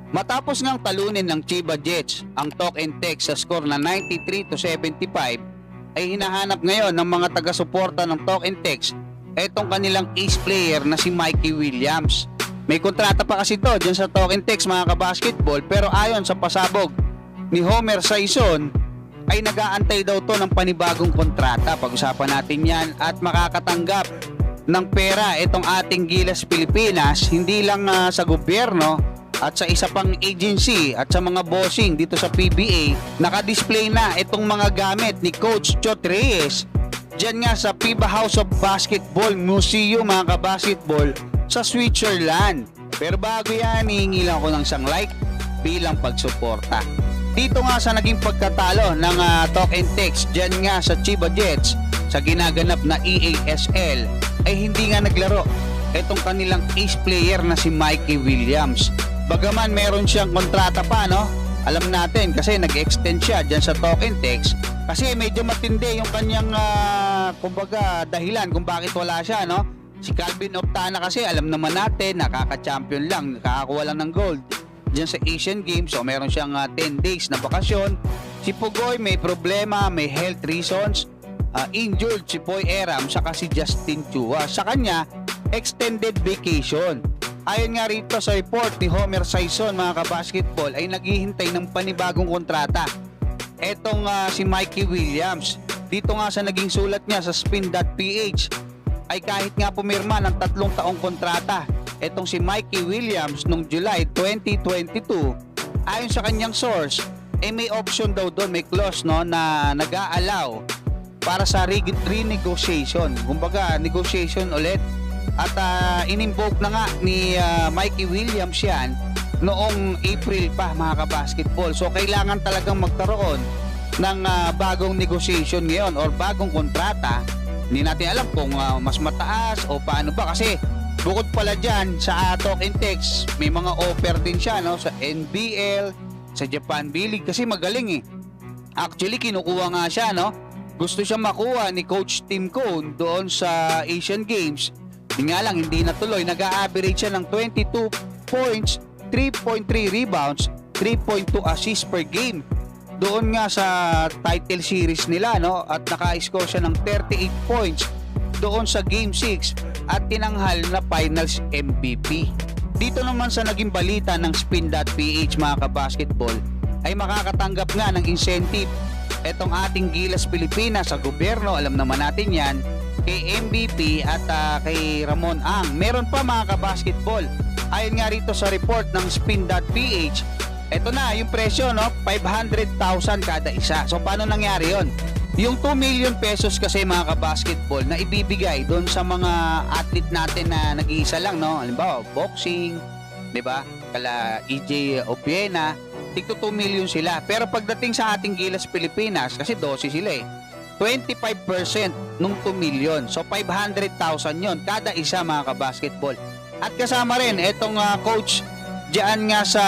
Matapos ngang talunin ng Chiba Jets ang Talk and Text sa score na 93-75, ay hinahanap ngayon ng mga taga-suporta ng Talk and Text etong kanilang ace player na si Mikey Williams. May kontrata pa kasi to dyan sa Talk and Text mga kabasketball, pero ayon sa pasabog ni Homer Saison ay nag-aantay daw to ng panibagong kontrata. Pag-usapan natin yan at makakatanggap ng pera itong ating Gilas Pilipinas, hindi lang sa gobyerno at sa isa pang agency at sa mga bossing dito sa PBA. Naka-display na itong mga gamit ni Coach Chot Reyes dyan nga sa FIBA House of Basketball Museum mga kabasketball sa Switzerland. Pero bago yan, hihingi lang ako ng isang like bilang pagsuporta. Dito nga sa naging pagkatalo ng Talk and Text dyan nga sa Chiba Jets sa ginaganap na EASL ay hindi nga naglaro itong kanilang ace player na si Mikey Williams. Bagaman meron siyang kontrata pa, no? Alam natin kasi nag-extend siya dyan sa Talk and Text kasi medyo matindi yung kanyang kumbaga dahilan kung bakit wala siya, no? Si Calvin Optana kasi alam naman natin nakaka-champion lang, nakakakuha lang ng gold dyan sa Asian Games, so meron siyang 10 days na bakasyon. Si Pugoy may problema, may health reasons, injured si Poy Eram saka si Justin Chua. Sa kanya extended vacation. Ayon nga rito sa report ni Homer Saison mga kabasketball ay naghihintay ng panibagong kontrata etong si Mikey Williams. Dito nga sa naging sulat niya sa spin.ph ay kahit nga pumirma ng 3 taong kontrata etong si Mikey Williams noong July 2022, ayon sa kanyang source ay may option daw doon, may clause, no, na nag-a-allow para sa renegotiation, kumbaga negotiation ulit. At in-invoke na nga ni Mikey Williams yan noong April pa mga kabasketball. So kailangan talagang magkaroon ng bagong negotiation ngayon or bagong kontrata. Hindi natin alam kung mas mataas o paano ba, kasi bukod pala dyan sa Talk and Text may mga offer din siya, no, sa NBL, sa Japan B-League kasi magaling eh. Actually kinukuha nga siya, no, gusto siya makuha ni Coach Tim Cone doon sa Asian Games. Hindi nga lang, hindi natuloy. Nag-a-average siya ng 22 points, 3.3 rebounds, 3.2 assists per game doon nga sa title series nila, no? At naka-score siya ng 38 points doon sa Game 6 at tinanghal na Finals MVP. Dito naman sa naging balita ng spin.ph mga kabasketball ay makakatanggap nga ng incentive etong ating Gilas Pilipinas sa gobyerno. Alam naman natin yan, kay MVP at kay Ramon Ang. Meron pa mga kabasketball. Ayon nga rito sa report ng spin.ph, eto na yung presyo, no, 500,000 kada isa. So paano nangyari yon? Yung 2 million pesos kasi mga kabasketball na ibibigay doon sa mga athlete natin na nag-iisa lang, no? Halimbawa, boxing, 'di ba? Kala EJ Obiena, tigto 2 million sila. Pero pagdating sa ating Gilas Pilipinas, kasi 12 sila eh, 25% nung 2 million. So 500,000 yon kada isa mga kabasketball. At kasama rin itong coach diyan nga sa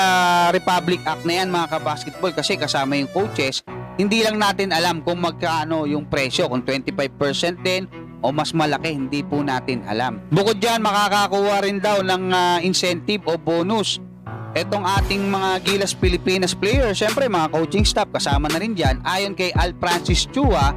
Republic Act na yan mga kabasketball, kasi kasama yung coaches. Hindi lang natin alam kung magkano yung presyo, kung 25% din o mas malaki, hindi po natin alam. Bukod dyan, makakakuha rin daw ng incentive o bonus etong ating mga Gilas Pilipinas players. Siyempre mga coaching staff kasama na rin dyan. Ayon kay Al Francis Chua,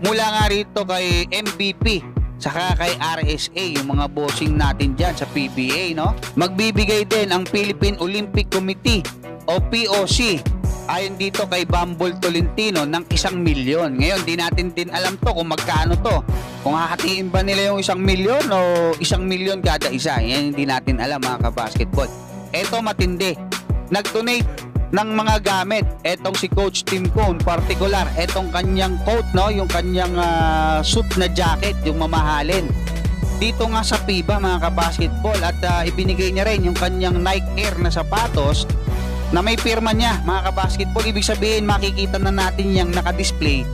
mula nga rito kay MVP saka kay RSA, yung mga bossing natin dyan sa PBA, no? Magbibigay din ang Philippine Olympic Committee o POC, ayon dito kay Bambol Tolentino, ng 1 milyon. Ngayon, di natin din alam to kung magkano to. Kung hahatiin ba nila yung 1 milyon o 1 milyon kada isa. Yan hindi natin alam mga kabasketball. Eto matindi. Nag-donate ng mga gamit etong si Coach Tim Cone, particular etong kanyang coat, no, yung kanyang suit na jacket, yung mamahalin dito nga sa FIBA mga kabasketball. At ibinigay niya rin yung kanyang Nike Air na sapatos na may pirma niya mga kabasketball. Ibig sabihin makikita na natin yung naka-display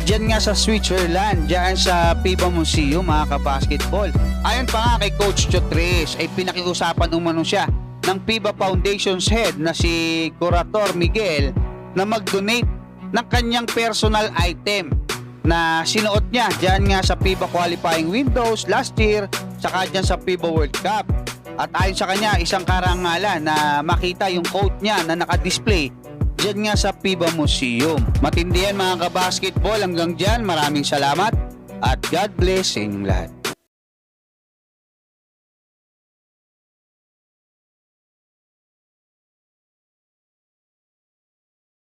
dyan nga sa Switzerland, dyan sa FIBA Museum mga kabasketball. Ayon pa nga kay Coach Chot Reyes ay pinakiusapan umano siya ng FIBA Foundation's head na si Curator Miguel na mag-donate ng kanyang personal item na sinuot niya dyan nga sa FIBA qualifying windows last year, saka dyan sa FIBA World Cup. At ayon sa kanya, isang karangalan na makita yung quote niya na nakadisplay dyan nga sa FIBA Museum. Matindi yan mga kabasketball. Hanggang dyan, maraming salamat at God bless sa inyong lahat.